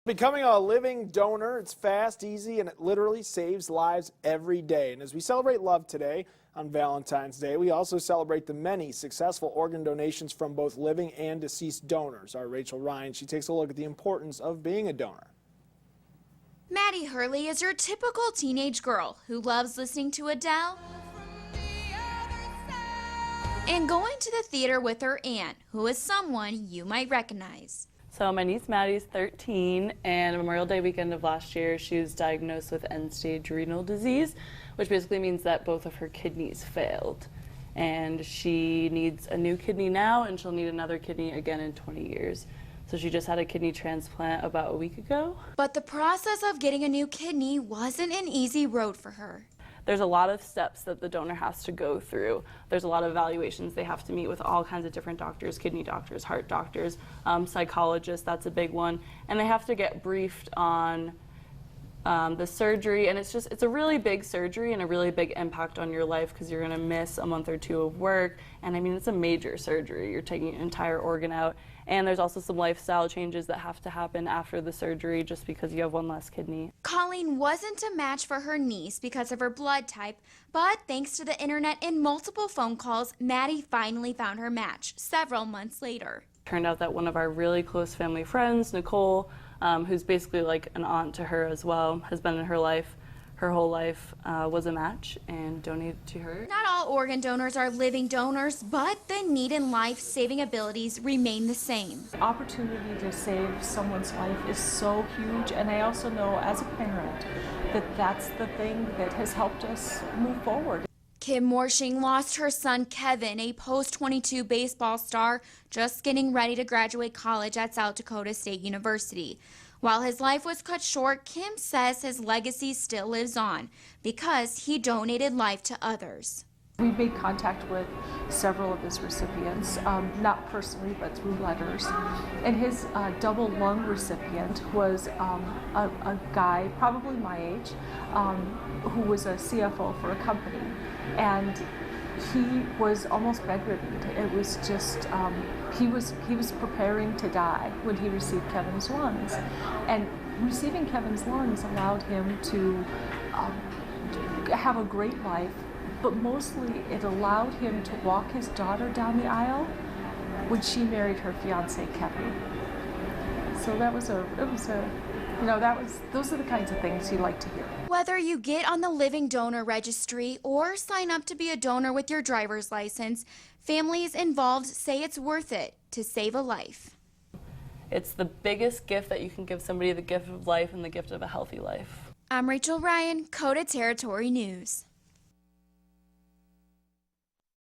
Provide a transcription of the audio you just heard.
Becoming a living donor, it's fast, easy, and it literally saves lives every day. And as we celebrate love today on Valentine's Day, we also celebrate the many successful organ donations from both living and deceased donors. Our Rachel Ryan, she takes a look at the importance of being a donor. Maddie Hurley is your typical teenage girl who loves listening to Adele and going to the theater with her aunt, who is someone you might recognize. So my niece Maddie's 13, and Memorial Day weekend of last year, she was diagnosed with end-stage renal disease, which basically means that both of her kidneys failed. And she needs a new kidney now, and she'll need another kidney again in 20 years. So she just had a kidney transplant about a week ago. But the process of getting a new kidney wasn't an easy road for her. There's a lot of steps that the donor has to go through. There's a lot of evaluations they have to meet with all kinds of different doctors, kidney doctors, heart doctors, psychologists, that's a big one. And they have to get briefed on the surgery, and it's a really big surgery and a really big impact on your life because you're gonna miss a month or two of work. And I mean, it's a major surgery. You're taking an entire organ out. And there's also some lifestyle changes that have to happen after the surgery just because you have one less kidney. Colleen wasn't a match for her niece because of her blood type, but thanks to the internet and multiple phone calls, Maddie finally found her match several months later. Turned out that one of our really close family friends, Nicole, who's basically like an aunt to her as well, has been in her life her whole life, was a match and donated to her. Not all organ donors are living donors, but the need and life-saving abilities remain the same. The opportunity to save someone's life is so huge, and I also know as a parent that that's the thing that has helped us move forward. Kim Morshing lost her son Kevin, a post-22 baseball star, just getting ready to graduate college at South Dakota State University. While his life was cut short, Kim says his legacy still lives on because he donated life to others. We made contact with several of his recipients, not personally, but through letters. And his double lung recipient was a guy, probably my age, who was a CFO for a company. And he was almost bedridden. It was just, he was preparing to die when he received Kevin's lungs. And receiving Kevin's lungs allowed him to have a great life, but mostly it allowed him to walk his daughter down the aisle when she married her fiance Kevin. So those are the kinds of things you like to hear. Whether you get on the Living Donor Registry or sign up to be a donor with your driver's license, families involved say it's worth it to save a life. It's the biggest gift that you can give somebody, the gift of life and the gift of a healthy life. I'm Rachel Ryan, Coda Territory News.